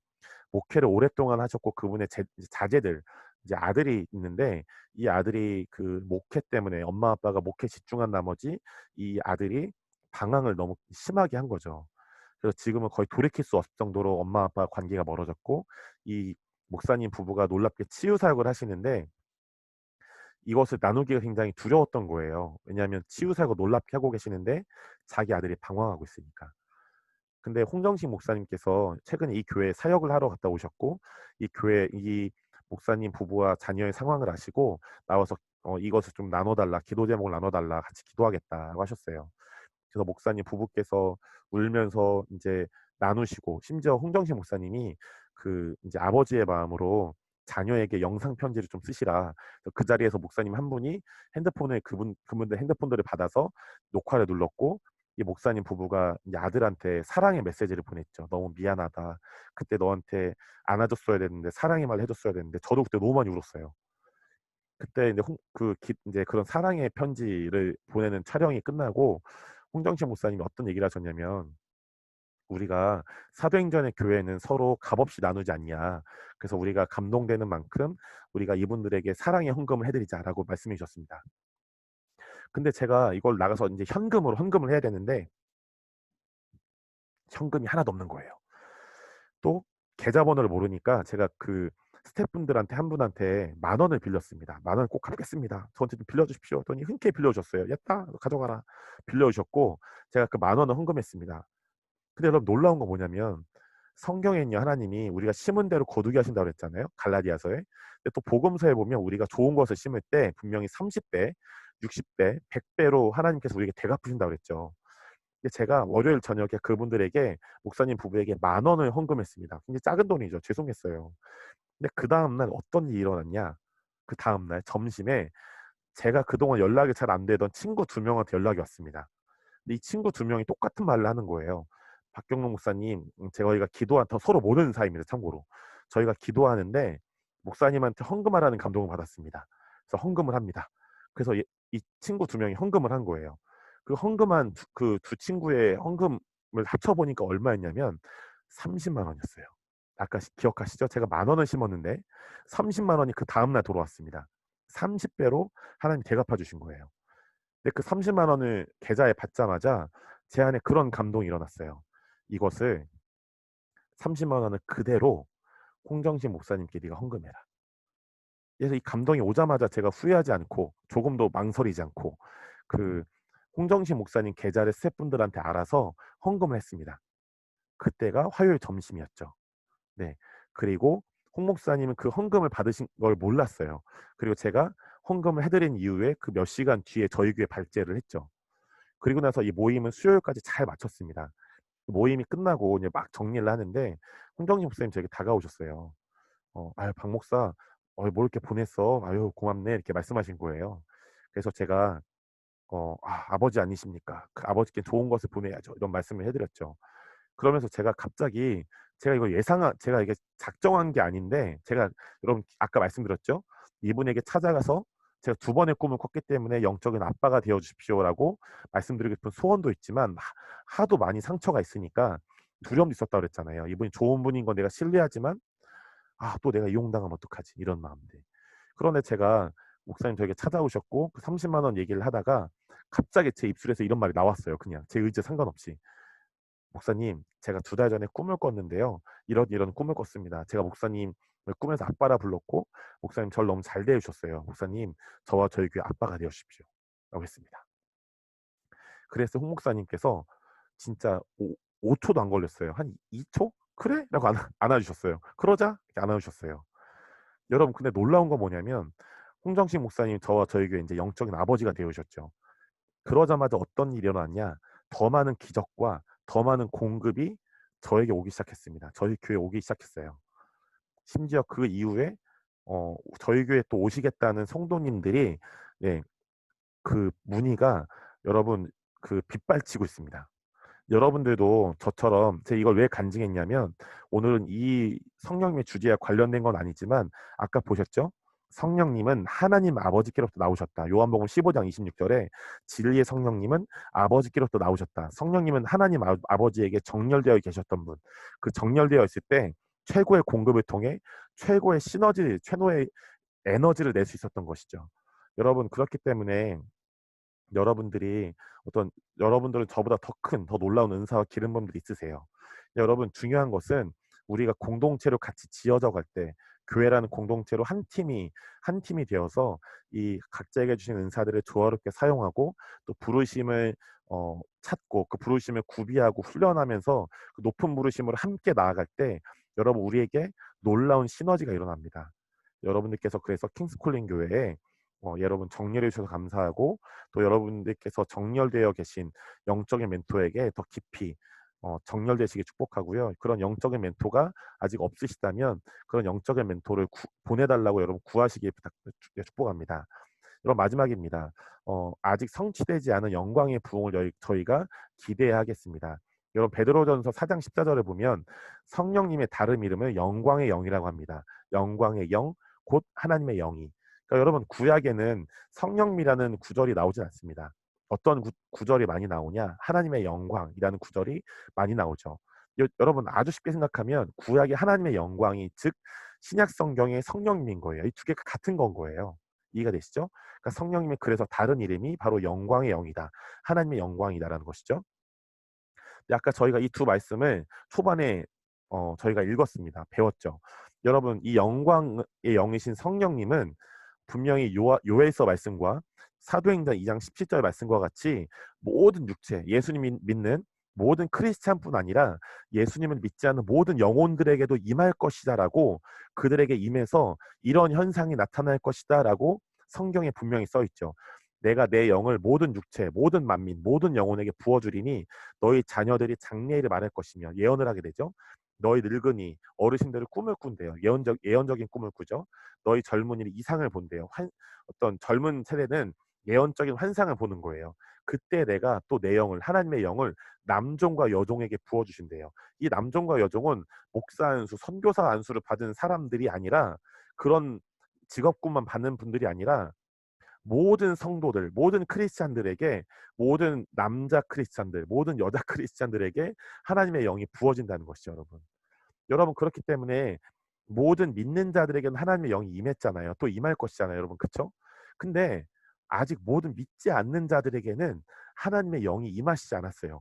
목회를 오랫동안 하셨고 그분의 이제 자제들 이제 아들이 있는데 이 아들이 목회 때문에 엄마 아빠가 목회 집중한 나머지 이 아들이 방황을 너무 심하게 한 거죠. 그래서 지금은 거의 돌이킬 수 없을 정도로 엄마 아빠 관계가 멀어졌고 이 목사님 부부가 놀랍게 치유 사역을 하시는데 이것을 나누기가 굉장히 두려웠던 거예요. 왜냐하면 치유 사역을 놀랍게 하고 계시는데 자기 아들이 방황하고 있으니까. 근데 홍정식 목사님께서 최근에 이 교회에 사역을 하러 갔다 오셨고 이 목사님 부부와 자녀의 상황을 아시고 나와서 이것을 좀 나눠달라, 기도 제목을 나눠달라, 같이 기도하겠다고 하셨어요. 그래서 목사님 부부께서 울면서 이제 나누시고 심지어 홍정식 목사님이 이제 아버지의 마음으로 자녀에게 영상 편지를 좀 쓰시라. 그래서 그 자리에서 목사님 한 분이 핸드폰에 그분들 핸드폰들을 받아서 녹화를 눌렀고 이 목사님 부부가 이제 아들한테 사랑의 메시지를 보냈죠. 너무 미안하다. 그때 너한테 안아줬어야 되는데 사랑의 말 해줬어야 되는데 저도 그때 너무 많이 울었어요. 그때 이제 이제 그런 사랑의 편지를 보내는 촬영이 끝나고 홍정신 목사님이 어떤 얘기를 하셨냐면 우리가 사도행전의 교회는 서로 값없이 나누지 않냐. 그래서 우리가 감동되는 만큼 우리가 이분들에게 사랑의 헌금을 해드리자라고 말씀해 주셨습니다. 근데 제가 이걸 나가서 이제 헌금을 해야 되는데 현금이 하나도 없는 거예요. 또 계좌번호를 모르니까 제가 스태프분들한테 한 분한테 10,000원을 빌렸습니다. 10,000원 꼭 갚겠습니다. 저한테 좀 빌려주십시오. 했더니 흔쾌히 빌려주셨어요. 야따 가져가라. 빌려주셨고 제가 10,000원을 헌금했습니다. 근데 여러분 놀라운 거 뭐냐면 성경에는요 하나님이 우리가 심은 대로 거두게 하신다고 그랬잖아요. 갈라디아서에. 근데 또 복음서에 보면 우리가 좋은 것을 심을 때 분명히 30배, 60배, 100배로 하나님께서 우리에게 대갚으신다고 그랬죠. 근데 제가 월요일 저녁에 그분들에게 목사님 부부에게 10,000원을 헌금했습니다. 굉장히 작은 돈이죠. 죄송했어요. 근데 그 다음날 어떤 일이 일어났냐? 그 다음날 점심에 제가 그동안 연락이 잘 안 되던 친구 2명한테 연락이 왔습니다. 근데 이 친구 2명이 똑같은 말을 하는 거예요. 박경록 목사님, 저희가 더 서로 모르는 사이입니다. 참고로. 저희가 기도하는데 목사님한테 헌금하라는 감동을 받았습니다. 그래서 헌금을 합니다. 그래서 이 친구 2명이 헌금을 한 거예요. 그 헌금한 두 친구의 헌금을 합쳐보니까 얼마였냐면 30만 원이었어요. 아까 기억하시죠? 제가 10,000원을 심었는데 30만 원이 그 다음날 돌아왔습니다. 30배로 하나님이 대갚아 주신 거예요. 근데 그 30만 원을 계좌에 받자마자 제 안에 그런 감동이 일어났어요. 이것을 30만 원을 그대로 홍정신 목사님께 네가 헌금해라. 그래서 이 감동이 오자마자 제가 후회하지 않고 조금도 망설이지 않고 그 홍정신 목사님 계좌를 스태프분들한테 알아서 헌금을 했습니다. 그때가 화요일 점심이었죠. 네. 그리고 홍 목사님은 그 헌금을 받으신 걸 몰랐어요. 그리고 제가 헌금을 해드린 이후에 그 몇 시간 뒤에 저희 교회 발제를 했죠. 그리고 나서 이 모임은 수요일까지 잘 마쳤습니다. 모임이 끝나고 이제 막 정리를 하는데 홍정희 목사님 저에게 다가오셨어요. "아유 박 목사 뭐 이렇게 보냈어. 아유 고맙네." 이렇게 말씀하신 거예요. 그래서 제가 아버지 아니십니까? 그 아버지께 좋은 것을 보내야죠." 이런 말씀을 해 드렸죠. 그러면서 제가 갑자기 제가 이게 작정한 게 아닌데 제가 여러분 아까 말씀드렸죠? 이분에게 찾아가서 제가 2번의 꿈을 꿨기 때문에 "영적인 아빠가 되어 주십시오."라고 말씀드리고 싶은 소원도 있지만 하도 많이 상처가 있으니까 두려움도 있었다고 그랬잖아요. 이분이 좋은 분인 건 내가 신뢰하지만 '아 또 내가 이용당하면 어떡하지?' 이런 마음들. 그런데 제가 목사님 저에게 찾아오셨고 그 30만 원 얘기를 하다가 갑자기 제 입술에서 이런 말이 나왔어요 그냥. 제 의지에 상관없이. "목사님 제가 2달 전에 꿈을 꿨는데요. 이런 꿈을 꿨습니다. 제가 목사님을 꿈에서 아빠라 불렀고 목사님 저를 너무 잘 대해 주셨어요. 목사님 저와 저희 교회 아빠가 되어 주십시오." 라고 했습니다. 그래서 홍 목사님께서 진짜 5초도 안 걸렸어요. 한 2초? 그래? 라고 안아주셨어요. 그러자 이렇게 안아주셨어요. 여러분 근데 놀라운 건 뭐냐면 홍정식 목사님 저와 저희 교회 이제 영적인 아버지가 되어주셨죠. 그러자마자 어떤 일이 일어났냐? 더 많은 기적과 더 많은 공급이 저에게 오기 시작했습니다. 저희 교회에 오기 시작했어요. 심지어 그 이후에 저희 교회에 또 오시겠다는 성도님들이 예, 그 문의가 여러분 그 빗발치고 있습니다. 여러분들도 저처럼 제가 이걸 왜 간증했냐면 오늘은 이 성령님의 주제와 관련된 건 아니지만 아까 보셨죠? 성령님은 하나님 아버지께로부터 나오셨다. 요한복음 15장 26절에 진리의 성령님은 아버지께로부터 나오셨다. 성령님은 하나님 아버지에게 정렬되어 계셨던 분. 그 정렬되어 있을 때 최고의 공급을 통해 최고의 시너지, 최고의 에너지를 낼 수 있었던 것이죠. 여러분 그렇기 때문에 여러분들이 어떤 여러분들은 저보다 더 큰, 더 놀라운 은사와 기름 부음들이 있으세요. 여러분 중요한 것은 우리가 공동체로 같이 지어져 갈 때 교회라는 공동체로 한 팀이 되어서 이 각자에게 주신 은사들을 조화롭게 사용하고 또 부르심을 찾고 그 부르심을 구비하고 훈련하면서 그 높은 부르심으로 함께 나아갈 때 여러분 우리에게 놀라운 시너지가 일어납니다. 여러분들께서 그래서 킹스콜링 교회에 여러분 정렬해 주셔서 감사하고 또 여러분들께서 정렬되어 계신 영적인 멘토에게 더 깊이 정렬되시길 축복하고요. 그런 영적인 멘토가 아직 없으시다면 그런 영적인 멘토를 보내달라고 여러분 구하시길 축복합니다. 그럼 마지막입니다. 아직 성취되지 않은 영광의 부흥을 저희가 기대해야 하겠습니다. 여러분 베드로전서 4장 14절에 보면 성령님의 다른 이름을 영광의 영이라고 합니다. 영광의 영, 곧 하나님의 영이. 그러니까 여러분 구약에는 성령이라는 구절이 나오진 않습니다. 어떤 구절이 많이 나오냐? 하나님의 영광이라는 구절이 많이 나오죠. 여러분 아주 쉽게 생각하면 구약의 하나님의 영광이 즉 신약 성경의 성령님인 거예요. 이 두 개가 같은 건 거예요. 이해가 되시죠? 그러니까 성령님의 그래서 다른 이름이 바로 영광의 영이다. 하나님의 영광이다라는 것이죠. 아까 저희가 이 두 말씀을 초반에 저희가 읽었습니다. 배웠죠. 여러분 이 영광의 영이신 성령님은 분명히 요엘서 말씀과 사도행전 2장 17절 말씀과 같이 모든 육체, 예수님 믿는 모든 크리스찬뿐 아니라 예수님을 믿지 않는 모든 영혼들에게도 임할 것이다라고 그들에게 임해서 이런 현상이 나타날 것이다라고 성경에 분명히 써 있죠. 내가 내 영을 모든 육체, 모든 만민, 모든 영혼에게 부어주리니 너희 자녀들이 장래일을 말할 것이며 예언을 하게 되죠. 너희 늙은이, 어르신들을 꿈을 꾼대요. 예언적인 꿈을 꾸죠. 너희 젊은이는 이상을 본대요. 어떤 젊은 세대는 예언적인 환상을 보는 거예요. 그때 내가 또 내 영을, 하나님의 영을 남종과 여종에게 부어주신대요. 이 남종과 여종은 목사 안수, 선교사 안수를 받은 사람들이 아니라 그런 직업군만 받는 분들이 아니라 모든 성도들, 모든 크리스찬들에게 모든 남자 크리스찬들, 모든 여자 크리스찬들에게 하나님의 영이 부어진다는 것이죠, 여러분. 여러분 그렇기 때문에 모든 믿는 자들에게는 하나님의 영이 임했잖아요. 또 임할 것이잖아요, 여러분. 그렇죠? 근데 아직 모든 믿지 않는 자들에게는 하나님의 영이 임하시지 않았어요.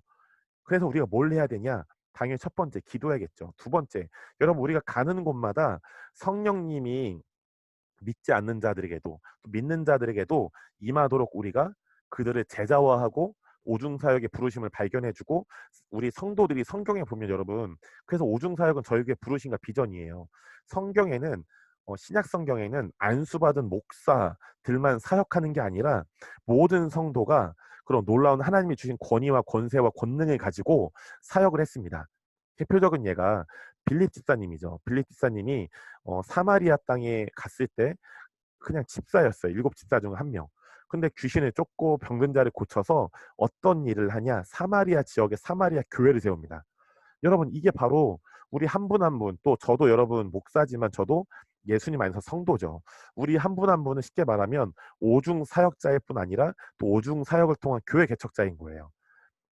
그래서 우리가 뭘 해야 되냐? 당연히 첫 번째 기도해야겠죠. 두 번째, 여러분 우리가 가는 곳마다 성령님이 믿지 않는 자들에게도 또 믿는 자들에게도 임하도록 우리가 그들을 제자화하고 오중사역의 부르심을 발견해주고 우리 성도들이 성경에 보면 여러분 그래서 오중사역은 저에게 부르심과 비전이에요. 성경에는 신약 성경에는 안수받은 목사들만 사역하는 게 아니라 모든 성도가 그런 놀라운 하나님이 주신 권위와 권세와 권능을 가지고 사역을 했습니다. 대표적인 예가 빌립 집사님이죠. 빌립 집사님이 사마리아 땅에 갔을 때 그냥 집사였어요. 7집사 중 한 명. 근데 귀신을 쫓고 병든 자를 고쳐서 어떤 일을 하냐? 사마리아 지역에 사마리아 교회를 세웁니다. 여러분 이게 바로 우리 한 분 한 분, 또 저도 여러분 목사지만 저도 예수님 안에서 성도죠. 우리 한 분 한 분은 쉽게 말하면 오중 사역자일 뿐 아니라 또 오중 사역을 통한 교회 개척자인 거예요.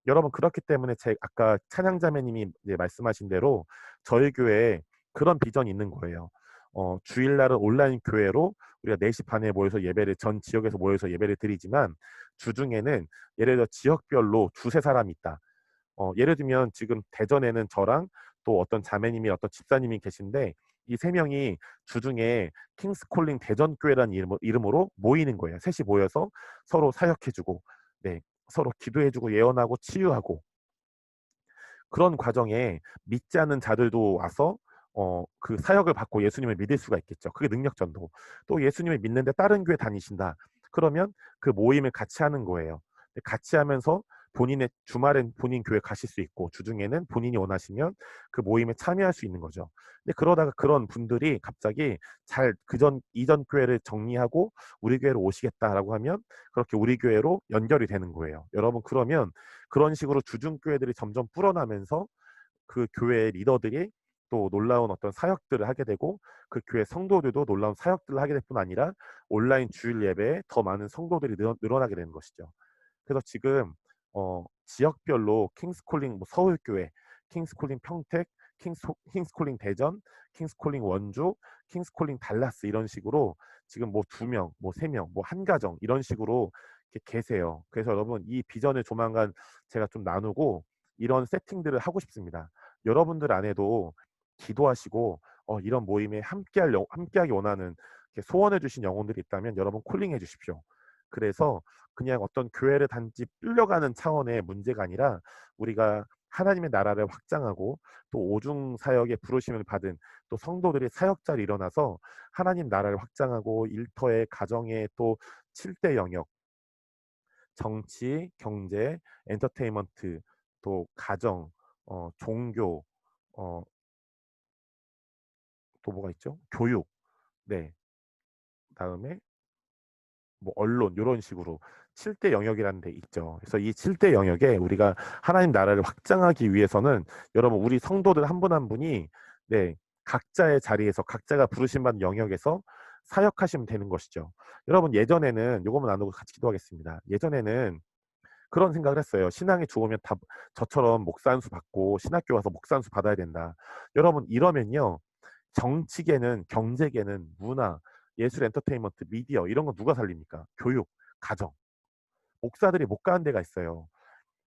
여러분 그렇기 때문에 제 아까 찬양자매님이 이제 말씀하신 대로 저희 교회에 그런 비전이 있는 거예요. 주일날은 온라인 교회로 우리가 4시 반에 모여서 예배를 전 지역에서 모여서 예배를 드리지만 주중에는 예를 들어 지역별로 두세 사람이 있다. 예를 들면 지금 대전에는 저랑 또 어떤 자매님이 어떤 집사님이 계신데 이 세 명이 주중에 킹스콜링 대전교회라는 이름으로 모이는 거예요. 셋이 모여서 서로 사역해주고 네. 서로 기도해주고 예언하고 치유하고 그런 과정에 믿지 않는 자들도 와서 그 사역을 받고 예수님을 믿을 수가 있겠죠. 그게 능력전도. 또 예수님을 믿는데 다른 교회 다니신다. 그러면 그 모임을 같이 하는 거예요. 같이 하면서 본인의 주말엔 본인 교회 가실 수 있고 주중에는 본인이 원하시면 그 모임에 참여할 수 있는 거죠. 근데 그러다가 그런 분들이 갑자기 잘 그전 이전 교회를 정리하고 우리 교회로 오시겠다라고 하면 그렇게 우리 교회로 연결이 되는 거예요. 여러분 그러면 그런 식으로 주중 교회들이 점점 불어나면서 그 교회의 리더들이 또 놀라운 어떤 사역들을 하게 되고 그 교회 성도들도 놀라운 사역들을 하게 될 뿐 아니라 온라인 주일 예배에 더 많은 성도들이 늘어나게 되는 것이죠. 그래서 지금 지역별로 킹스콜링 뭐 서울교회, 킹스콜링 평택, 킹스콜링 대전, 킹스콜링 원주, 킹스콜링 달라스 이런 식으로 지금 뭐 2명, 뭐 3명, 뭐 한 가정 이런 식으로 이렇게 계세요. 그래서 여러분 이 비전을 조만간 제가 좀 나누고 이런 세팅들을 하고 싶습니다. 여러분들 안에도 기도하시고 이런 모임에 함께하기 원하는 소원해 주신 영혼들이 있다면 여러분 콜링해 주십시오. 그래서 그냥 어떤 교회를 단지 끌려가는 차원의 문제가 아니라 우리가 하나님의 나라를 확장하고 또 오중 사역의 부르심을 받은 또 성도들이 사역자로 일어나서 하나님 나라를 확장하고 일터의 가정의 또 7대 영역 정치, 경제, 엔터테인먼트, 또 가정, 종교, 어, 또 뭐가 있죠? 교육, 네, 그다음에 뭐 언론 이런 식으로 7대 영역이라는 데 있죠. 그래서 이 7대 영역에 우리가 하나님 나라를 확장하기 위해서는 여러분 우리 성도들 한 분 한 분이 네, 각자의 자리에서 각자가 부르심 받은 영역에서 사역하시면 되는 것이죠. 여러분 예전에는 요거만 나누고 같이 기도하겠습니다. 예전에는 그런 생각을 했어요. 신앙이 좋으면 다 저처럼 목사 안수 받고 신학교 와서 목사 안수 받아야 된다. 여러분 이러면요. 정치계는 경제계는 문화, 예술 엔터테인먼트, 미디어 이런 거 누가 살립니까? 교육, 가정. 목사들이 못 가는 데가 있어요.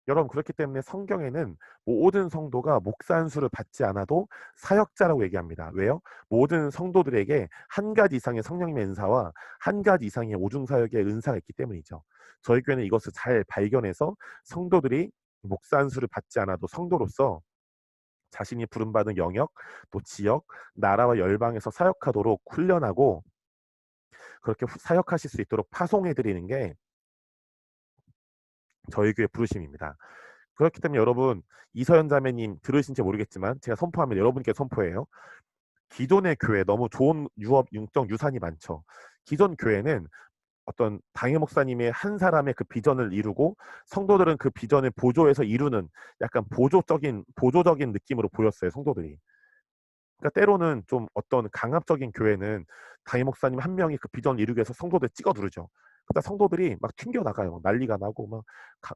여러분 그렇기 때문에 성경에는 모든 성도가 목사 안수를 받지 않아도 사역자라고 얘기합니다. 왜요? 모든 성도들에게 한 가지 이상의 성령님의 은사와 한 가지 이상의 오중 사역의 은사가 있기 때문이죠. 저희 교회는 이것을 잘 발견해서 성도들이 목사 안수를 받지 않아도 성도로서 자신이 부름받은 영역, 또 지역, 나라와 열방에서 사역하도록 훈련하고 그렇게 사역하실 수 있도록 파송해 드리는 게 저희 교회 부르심입니다. 그렇기 때문에 여러분 이서연 자매님 들으신지 모르겠지만 제가 선포하면 여러분께 선포해요. 기존의 교회 너무 좋은 융적 유산이 많죠. 기존 교회는 어떤 당회 목사님의 한 사람의 그 비전을 이루고 성도들은 그 비전을 보조해서 이루는 약간 보조적인 느낌으로 보였어요. 성도들이. 그러니까 때로는 좀 어떤 강압적인 교회는 담임 목사님 한 명이 그 비전을 이루기 위해서 성도들 찍어 누르죠. 그러다 성도들이 막 튕겨 나가요. 난리가 나고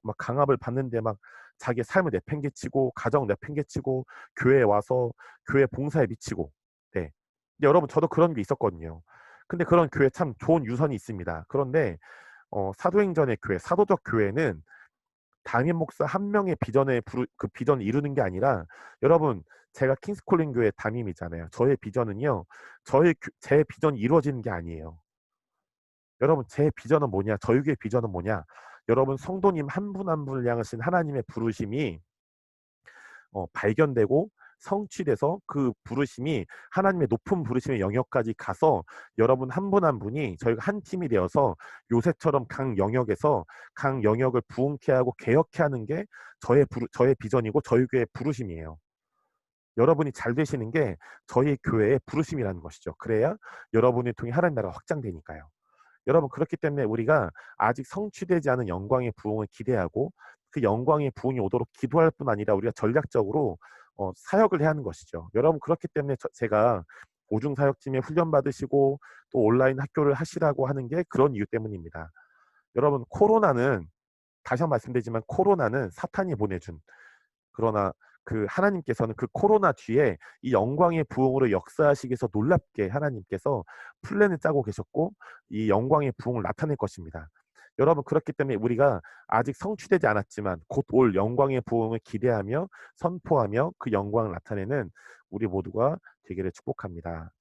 막 강압을 받는데 막 자기 삶을 내팽개치고 가정 내팽개치고 교회에 와서 교회 봉사에 미치고. 네. 근데 여러분 저도 그런 게 있었거든요. 근데 그런 교회 참 좋은 유선이 있습니다. 그런데 사도행전의 교회, 사도적 교회는 담임 목사 한 명의 그 비전을 이루는 게 아니라 여러분 제가 킹스콜링 교회 담임이잖아요. 저의 비전은요. 제 비전이 이루어지는 게 아니에요. 여러분 제 비전은 뭐냐? 저희 교회 비전은 뭐냐? 여러분 성도님 한 분 한 분을 향하신 하나님의 부르심이 발견되고 성취돼서 그 부르심이 하나님의 높은 부르심의 영역까지 가서 여러분 한 분 한 분이 저희가 한 팀이 되어서 요새처럼 각 영역에서 각 영역을 부흥케 하고 개혁케 하는 게 저의 비전이고 저희 교회의 부르심이에요. 여러분이 잘 되시는 게 저희 교회의 부르심이라는 것이죠. 그래야 여러분을 통해 하나님 나라가 확장되니까요. 여러분 그렇기 때문에 우리가 아직 성취되지 않은 영광의 부흥을 기대하고 그 영광의 부흥이 오도록 기도할 뿐 아니라 우리가 전략적으로 사역을 해야 하는 것이죠. 여러분 그렇기 때문에 제가 오중사역팀에 훈련 받으시고 또 온라인 학교를 하시라고 하는 게 그런 이유 때문입니다. 여러분 코로나는 다시 한번 말씀드리지만 코로나는 사탄이 보내준 그러나 그 하나님께서는 그 코로나 뒤에 이 영광의 부흥으로 역사하시기 위해서 놀랍게 하나님께서 플랜을 짜고 계셨고 이 영광의 부흥을 나타낼 것입니다. 여러분 그렇기 때문에 우리가 아직 성취되지 않았지만 곧 올 영광의 부흥을 기대하며 선포하며 그 영광을 나타내는 우리 모두가 되기를 축복합니다.